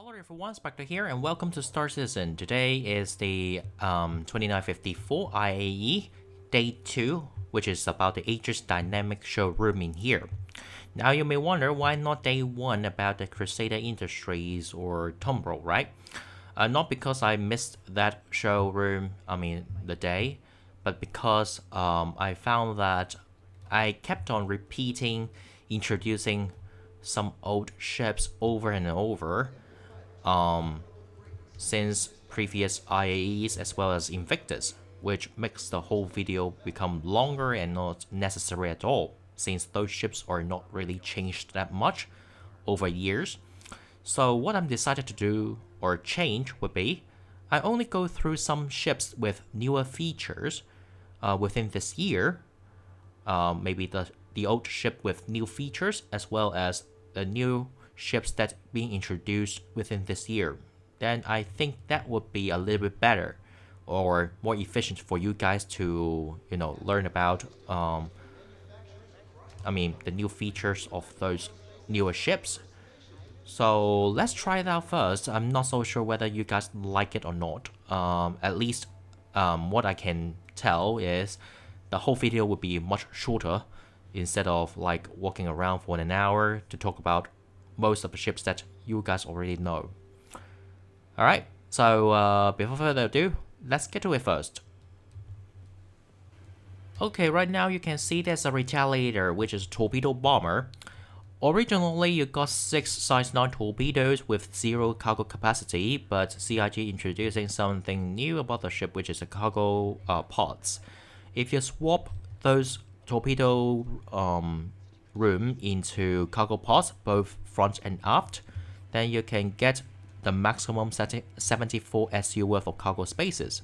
Hello everyone, Specter here and welcome to Star Citizen. Today is the 2954 IAE Day 2, which is about the Aegis Dynamics showroom in here. Now you may wonder why not Day 1 about the Crusader Industries or Tumbrel, right? Not because I missed that showroom, the day, but because I found that I kept on introducing some old ships over and over since previous IAEs as well as Invictus, which makes the whole video become longer and not necessary at all, since those ships are not really changed that much over years. So what I'm decided to do or change would be, I only go through some ships with newer features within this year, maybe the old ship with new features as well as the new ships that being introduced within this year. Then I think that would be a little bit better or more efficient for you guys to learn about the new features of those newer ships. So let's try it out first. I'm not so sure whether you guys like it or not. At least what I can tell is the whole video would be much shorter instead of like walking around for an hour to talk about most of the ships that you guys already know. Alright, so before further ado, let's get to it first. Okay, right now you can see there's a Retaliator, which is a torpedo bomber. Originally, you got 6 size 9 torpedoes with 0 cargo capacity, but CIG introducing something new about the ship, which is the cargo pods. If you swap those torpedo room into cargo pods, both front and aft, then you can get the maximum 74 SU worth of cargo spaces.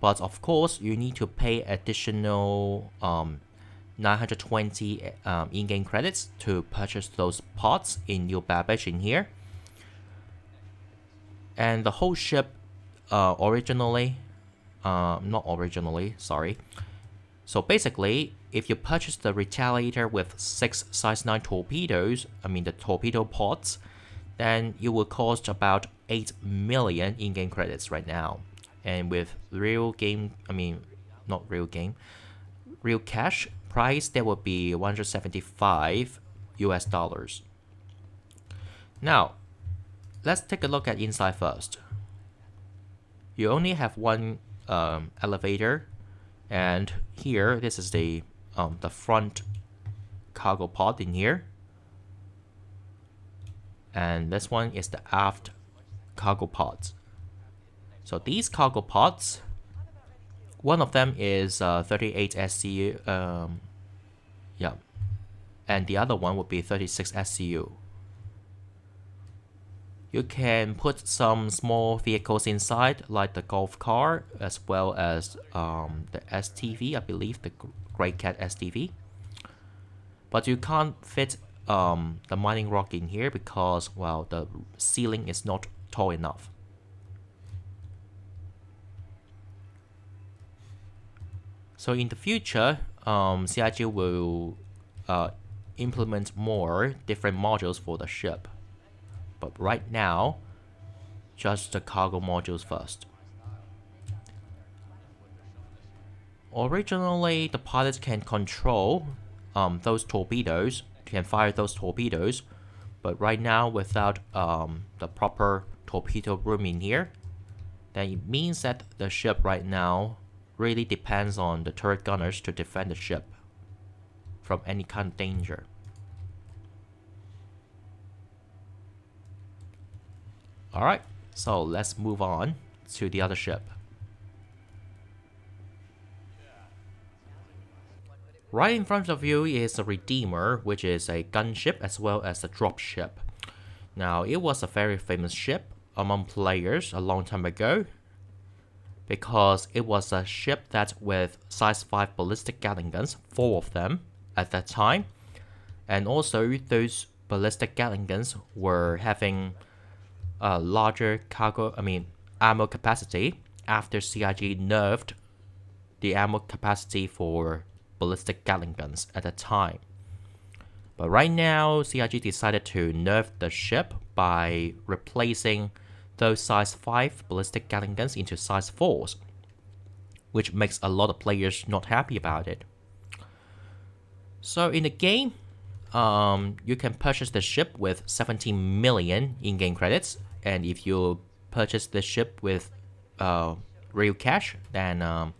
But of course, you need to pay additional 920 in-game credits to purchase those pods in your baggage in here. And the whole ship not originally, sorry. So basically, if you purchase the Retaliator with 6 size 9 torpedoes, the torpedo pods, then you will cost about 8 million in-game credits right now. And with real cash price, that would be 175 US dollars. Now, let's take a look at inside first. You only have one elevator, and here this is the front cargo pod in here, and this one is the aft cargo pods. So these cargo pods, one of them is 38 SCU, and the other one would be 36 SCU. You can put some small vehicles inside, like the golf car, as well as the STV, I believe, the Grey Cat STV. But you can't fit the mining rock in here because, well, the ceiling is not tall enough. So in the future, CIG will implement more different modules for the ship. But right now, just the cargo modules first. Originally, the pilots can control those torpedoes, can fire those torpedoes, but right now, without the proper torpedo room in here, then it means that the ship right now really depends on the turret gunners to defend the ship from any kind of danger. Alright, so let's move on to the other ship. Right in front of you is a Redeemer, which is a gunship as well as a dropship. Now, it was a very famous ship among players a long time ago, because it was a ship that with size 5 ballistic Gatling guns, 4 of them at that time, and also those ballistic Gatling guns were having a larger ammo capacity after CIG nerfed the ammo capacity for ballistic Gatling guns at that time. But right now, CIG decided to nerf the ship by replacing those size 5 ballistic Gatling guns into size 4s, which makes a lot of players not happy about it. So in the game, you can purchase the ship with 17 million in-game credits, and if you purchase the ship with real cash, then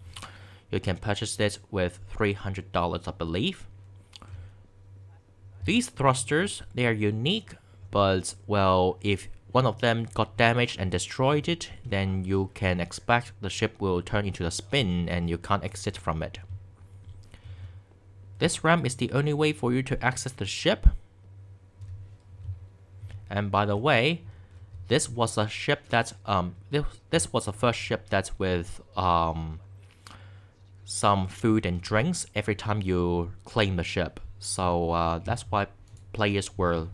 you can purchase it with $300, I believe. These thrusters, they are unique, but well, if one of them got damaged and destroyed it, then you can expect the ship will turn into a spin and you can't exit from it. This ramp is the only way for you to access the ship. And by the way, this was a ship that this was the first ship that's with some food and drinks every time you claim the ship. So that's why players were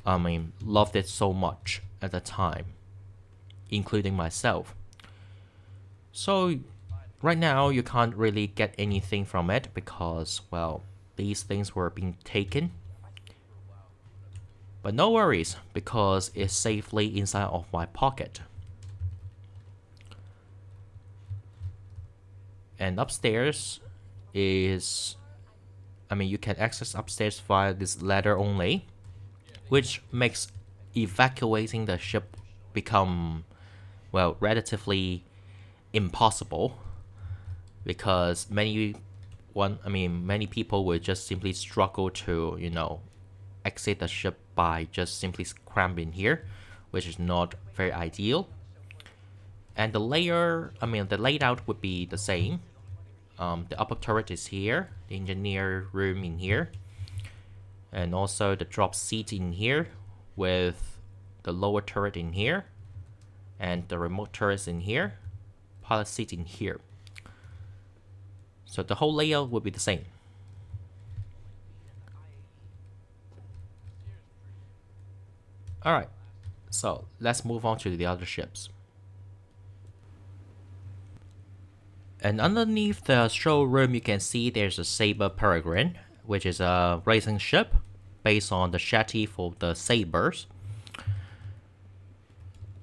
loved it so much at the time, including myself. So right now you can't really get anything from it because, well, these things were being taken. But no worries, because it's safely inside of my pocket. And upstairs is, you can access upstairs via this ladder only, which makes evacuating the ship become, well, relatively impossible, because many people would just simply struggle to, exit the ship by just simply cramping here, which is not very ideal. And the layout would be the same. The upper turret is here, the engineer room in here, and also the drop seat in here, with the lower turret in here, and the remote turrets in here, pilot seat in here. So the whole layout would be the same. Alright, so let's move on to the other ships. And underneath the showroom, you can see there's a Sabre Peregrine, which is a racing ship based on the chassis for the Sabres.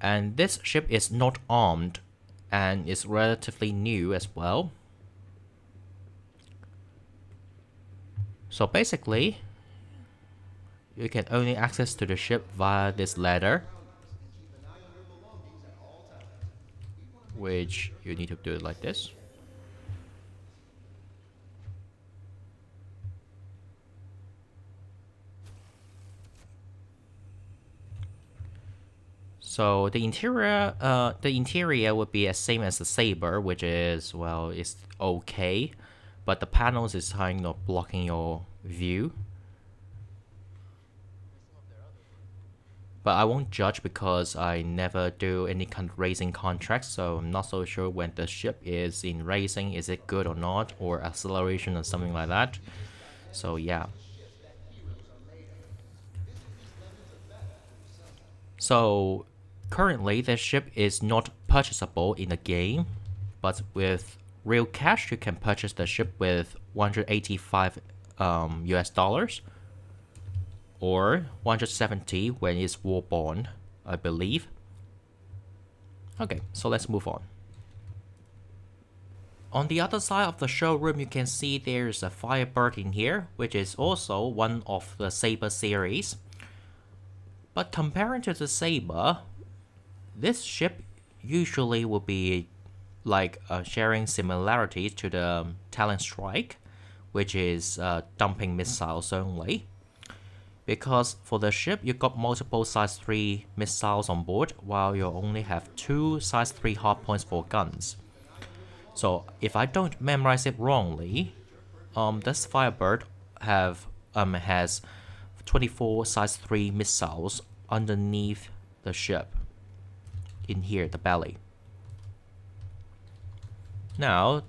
And this ship is not armed and is relatively new as well. So basically, you can only access to the ship via this ladder, which you need to do it like this. So the interior would be the same as the Sabre, which is, well, it's okay, but the panels is kind of blocking your view. But I won't judge because I never do any kind of racing contracts, so I'm not so sure when the ship is in racing, is it good or not, or acceleration or something like that. So yeah. So currently the ship is not purchasable in the game, but with real cash you can purchase the ship with 185 US dollars. Or 170 when it's war bond, I believe. Okay, so let's move on. On the other side of the showroom, you can see there's a Firebird in here, which is also one of the Sabre series. But comparing to the Sabre, this ship usually will be like sharing similarities to the Talon Strike, which is dumping missiles only. Because for the ship, you got multiple size 3 missiles on board, while you only have 2 size 3 hardpoints for guns. So if I don't memorize it wrongly, this Firebird has 24 size 3 missiles underneath the ship, in here, the belly. Now,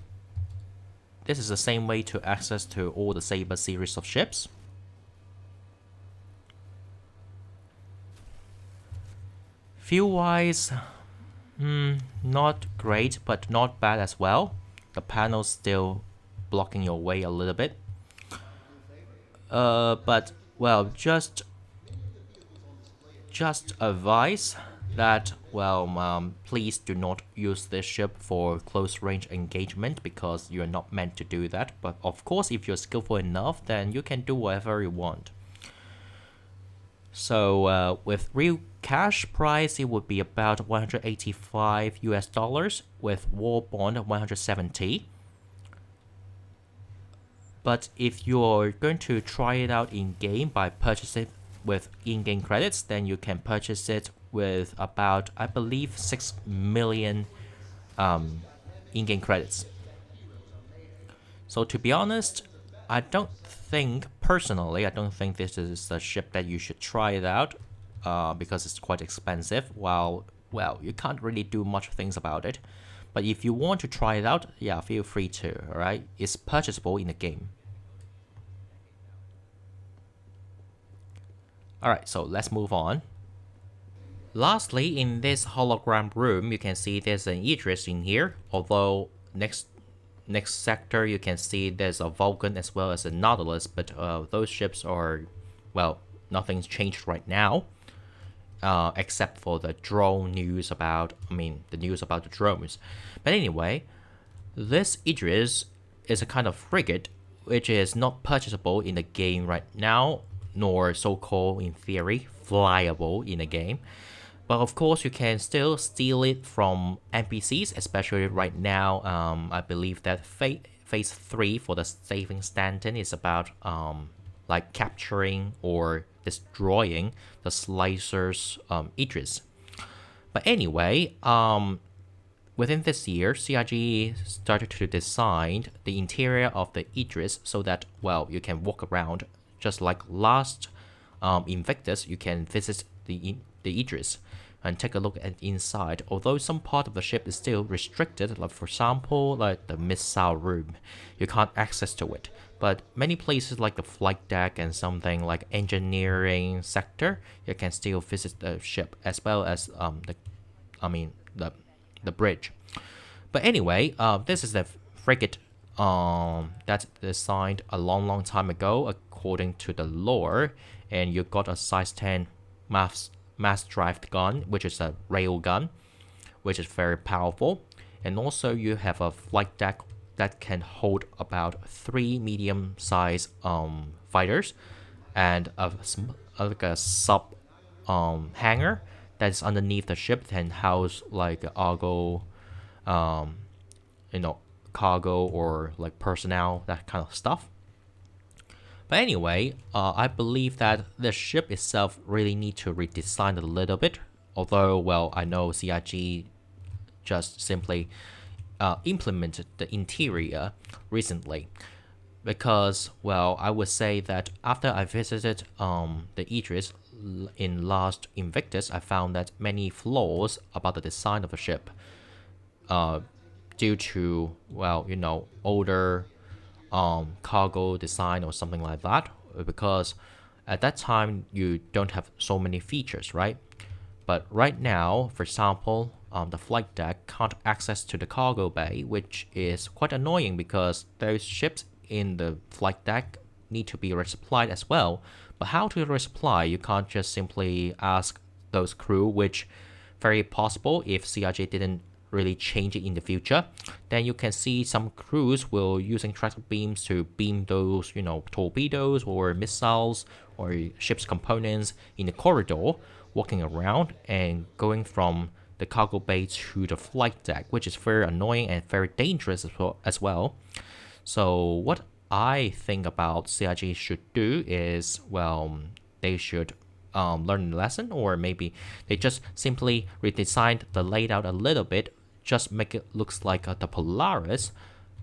this is the same way to access to all the Sabre series of ships. Fuel-wise, not great, but not bad as well. The panel's still blocking your way a little bit. But, well, just just advise that, well, please do not use this ship for close range engagement because you're not meant to do that. But of course, if you're skillful enough, then you can do whatever you want. So with real cash price, it would be about 185 US dollars, with war bond 170. But if you're going to try it out in game by purchasing with in-game credits, then you can purchase it with about, I believe, 6 million in-game credits. So to be honest, I don't think this is a ship that you should try it out because it's quite expensive. Well, you can't really do much things about it. But if you want to try it out, yeah, feel free to, alright? It's purchasable in the game. Alright, so let's move on. Lastly, in this hologram room, you can see there's an Idris in here, although next sector you can see there's a Vulcan as well as a Nautilus, but those ships are, well, nothing's changed right now. Except for the drone news about, the news about the drones. But anyway, this Idris is a kind of frigate which is not purchasable in the game right now, nor so-called, in theory, flyable in the game. But of course, you can still steal it from NPCs, especially right now. I believe that phase 3 for the saving Stanton is about like capturing or destroying the Slicer's Idris. But anyway, within this year, CRG started to design the interior of the Idris so that, well, you can walk around just like last Invictus. You can visit the Idris and take a look at inside. Although some part of the ship is still restricted, like for example, like the missile room, you can't access to it. But many places like the flight deck and something like engineering sector, you can still visit the ship as well as the bridge. But anyway, this is the frigate that's designed a long time ago according to the lore, and you got a size 10 mass drive gun, which is a rail gun, which is very powerful, and also you have a flight deck that can hold about 3 medium-sized fighters, and like a sub hangar that is underneath the ship and house like cargo, cargo or like personnel, that kind of stuff. But anyway, I believe that the ship itself really need to redesign it a little bit. Although, well, I know CIG just simply implemented the interior recently. Because, well, I would say that after I visited the Idris in last Invictus, I found that many flaws about the design of the ship due to, well, older cargo design or something like that, because at that time you don't have so many features, right? But right now, for example, the flight deck can't access to the cargo bay, which is quite annoying because those ships in the flight deck need to be resupplied as well. But how to resupply? You can't just simply ask those crew, which very possible if CRJ didn't really change it in the future. Then you can see some crews will using tractor beams to beam those, torpedoes or missiles or ship's components in the corridor, walking around and going from the cargo bay to the flight deck, which is very annoying and very dangerous as well. So what I think about CIG should do is, well, they should learn the lesson, or maybe they just simply redesigned the layout a little bit, just make it looks like the Polaris,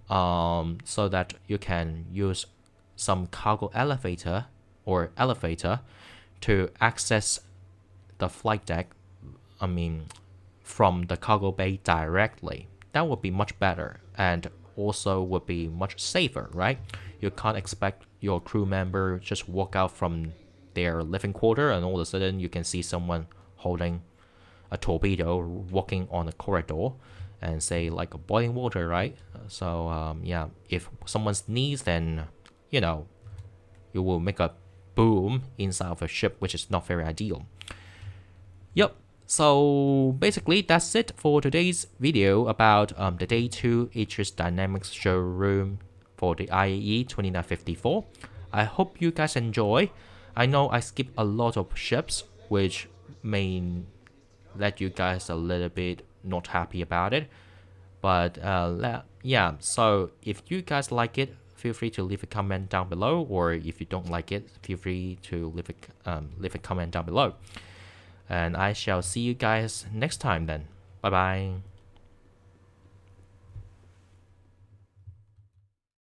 so that you can use some cargo elevator to access the flight deck, from the cargo bay directly. That would be much better and also would be much safer, right? You can't expect your crew member just walk out from their living quarter and all of a sudden you can see someone holding a torpedo walking on a corridor and say like a boiling water, right? So yeah, if someone sneezes, then you will make a boom inside of a ship, which is not very ideal. Yep. So basically, that's it for today's video about the Day 2 Aegis Dynamics showroom for the IAE 2954. I hope you guys enjoy. I know I skipped a lot of ships, which may let you guys a little bit not happy about it. But yeah, so if you guys like it, feel free to leave a comment down below, or if you don't like it, feel free to leave a comment down below. And I shall see you guys next time then. Bye bye.